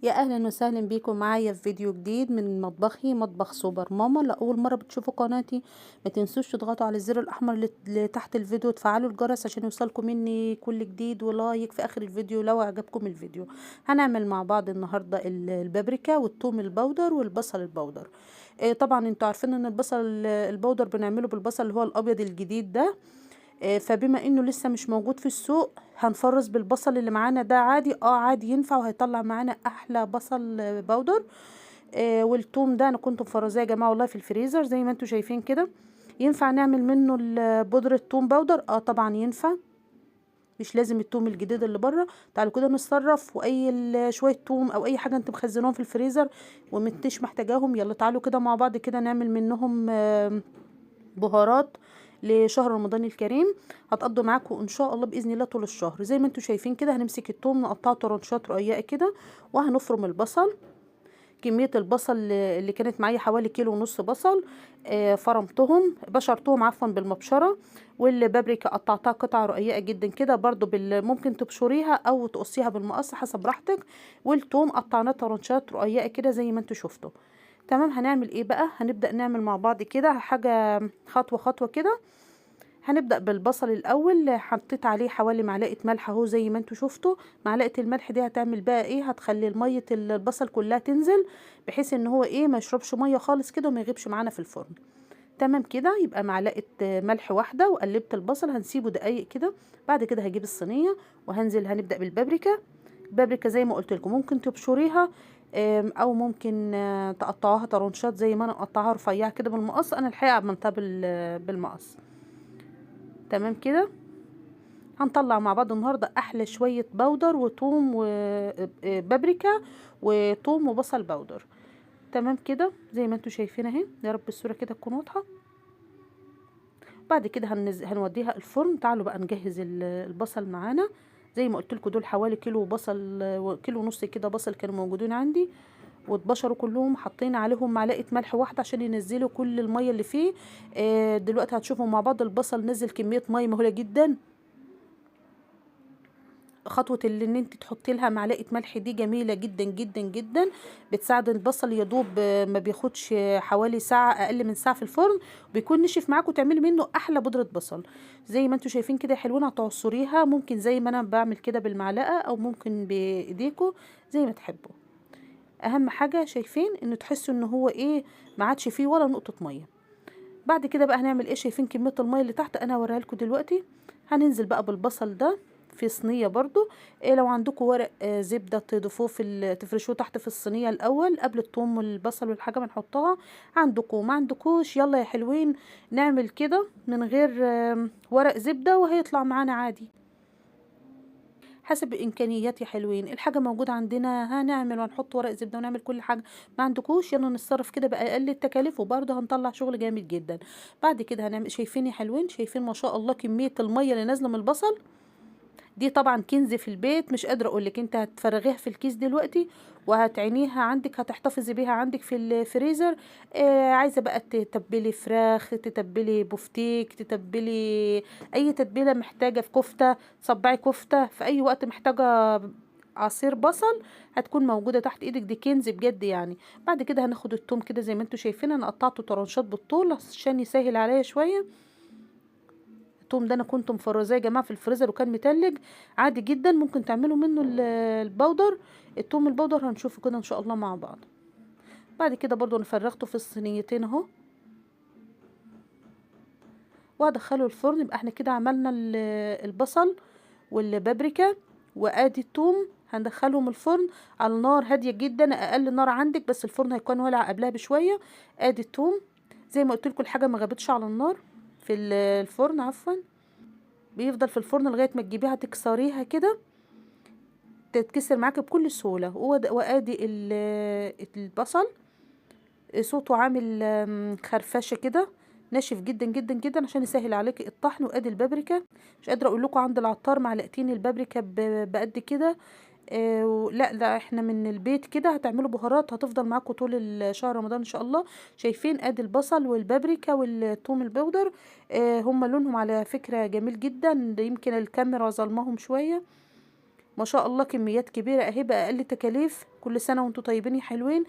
يا اهلا وسهلا بيكم معايا في فيديو جديد من مطبخي مطبخ سوبر ماما. لاول مره بتشوفوا قناتي ما تنسوش تضغطوا على الزر الاحمر اللي تحت الفيديو وتفعلوا الجرس عشان يوصلكم مني كل جديد، ولايك في اخر الفيديو لو عجبكم الفيديو. هنعمل مع بعض النهارده البابريكا والثوم البودر والبصل البودر. طبعا انتوا عارفين ان البصل البودر بنعمله بالبصل اللي هو الابيض الجديد ده. فبما انه لسه مش موجود في السوق هنفرز بالبصل اللي معانا ده عادي، عادي ينفع وهيطلع معانا احلى بصل بودر. والثوم ده انا كنت مفرزاه يا جماعه والله في الفريزر زي ما انتم شايفين كده. ينفع نعمل منه بودرة ثوم بودر؟ طبعا ينفع، مش لازم الثوم الجديد اللي بره. تعالوا كده نتصرف، واي شويه ثوم او اي حاجه انت مخزنهم في الفريزر ومنتش محتاجاهم، يلا تعالوا كده مع بعض كده نعمل منهم بهارات لشهر رمضان الكريم. هتقضوا معاكم ان شاء الله باذن الله طول الشهر. زي ما انتم شايفين كده هنمسك الثوم نقطعه طرنشات رقيقه كده، وهنفرم البصل. كميه البصل اللي كانت معايا حوالي كيلو ونص بصل. فرمتهم بشرتهم عفوا بالمبشره. والبابريكا قطعتها قطع رقيقه جدا كده برضو ممكن تبشريها او تقصيها بالمقص حسب راحتك. والثوم قطعناه طرنشات رقيقه كده زي ما انتم شفتوا. تمام، هنعمل ايه بقى؟ هنبدأ نعمل مع بعض كده حاجة خطوة خطوة كده. هنبدأ بالبصل الأول، حطيت عليه حوالي معلقة ملح اهو زي ما انتوا شفتوا. معلقة الملح دي هتعمل بقى ايه؟ هتخلي مية البصل كلها تنزل، بحيث ان هو ايه ما يشربش مية خالص كده وما يغيبش معانا في الفرن. تمام كده، يبقى معلقة ملح واحدة، وقلبت البصل هنسيبه دقايق كده. بعد كده هجيب الصينية هنبدأ بالبابريكا. البابريكا زي ما قلت لكم ممكن تبشريها، او ممكن تقطعوها طرنشات زي ما انا مقطعها رفيعه كده بالمقص. انا الحقيقه عملتها بالمقص. تمام كده، هنطلع مع بعض النهارده احلى شويه بودر وثوم وبابريكا وثوم وبصل بودر. تمام كده زي ما انتم شايفين اهي، يا رب الصوره كده تكون واضحه. بعد كده هنوديها الفرن. تعالوا بقى نجهز البصل معانا. زي ما قلت لكم دول حوالي كيلو بصل وكيلو ونص كده بصل كانوا موجودين عندي، واتبشروا كلهم. حطينا عليهم معلقه ملح واحده عشان ينزلوا كل الميه اللي فيه. دلوقتي هتشوفوا مع بعض البصل نزل كميه ميه مهوله جدا. خطوه اللي ان انت تحطي لها معلقه ملح دي جميله جدا جدا جدا، بتساعد البصل يدوب. ما بياخدش حوالي ساعه، اقل من ساعه في الفرن بيكون نشف معاكم، تعملي منه احلى بودره بصل. زي ما انتم شايفين كده حلوين. هتعصريها ممكن زي ما انا بعمل كده بالمعلقه، او ممكن بايديكم زي ما تحبوا. اهم حاجه شايفين انه تحسوا ان هو ايه، ما عادش فيه ولا نقطه ميه. بعد كده بقى هنعمل ايه؟ شايفين كميه الميه اللي تحت؟ انا هوريها لكم دلوقتي. هننزل بقى بالبصل ده في صينيه برضو. إيه لو عندكم ورق زبده تضيفوه تفرشوه تحت في الصينيه الاول قبل الثوم والبصل والحاجه ما نحطها. عندكم ما عندكوش يلا يا حلوين نعمل كده من غير ورق زبده وهيطلع معانا عادي حسب الامكانيات. يا حلوين الحاجه موجوده عندنا هنعمل ونحط ورق زبده ونعمل كل حاجه. ما عندكوش يلا نتصرف كده باقل التكاليف وبرضه هنطلع شغل جامد جدا. بعد كده هنعمل، شايفين يا حلوين؟ شايفين ما شاء الله كميه الميه اللي نازله من البصل دي؟ طبعا كنز في البيت، مش قادره اقول لك. انت هتفرغيها في الكيس دلوقتي وهتعينيها عندك، هتحتفظي بيها عندك في الفريزر. عايزه بقى تتبلي فراخ، تتبلي بفتيك، تتبلي اي تتبيله محتاجه، في كفته صبعي كفته، في اي وقت محتاجه عصير بصل هتكون موجوده تحت ايدك. دي كنز بجد يعني. بعد كده هناخد التوم كده زي ما انتم شايفين، انا قطعته طرنشات بالطول عشان يسهل عليا شويه. الثوم ده انا كنت مفرزاه يا جماعه في الفريزر وكان متلج عادي جدا، ممكن تعملوا منه البودر. الثوم البودر هنشوفه كده ان شاء الله مع بعض. بعد كده برضو انا فرغته في الصينيتين اهو وهدخله الفرن. يبقى احنا كده عملنا البصل والبابريكا وادي الثوم. هندخلهم الفرن على نار هاديه جدا، اقل نار عندك، بس الفرن هيكون ولع قبلها بشويه. ادي الثوم زي ما قلت لكم، الحاجه ما غابتش على النار في الفرن عفوا، بيفضل في الفرن لغايه ما تجيبيها تكسريها كده تتكسر معاكي بكل سهوله. وادي البصل صوته عامل خرفشه كده، ناشف جدا جدا جدا عشان يسهل عليكي الطحن. وادي البابريكا، مش قادره اقول لكم عند العطار معلقتين البابريكا بقد كده. لا لا، احنا من البيت كده هتعملوا بهارات هتفضل معاكم طول شهر رمضان ان شاء الله. شايفين ادي البصل والبابريكا والثوم البودر. هم لونهم على فكره جميل جدا، ده يمكن الكاميرا ظلمهم شويه. ما شاء الله كميات كبيرة اهي بأقل تكاليف. كل سنة وانتم طيبين يا حلوين.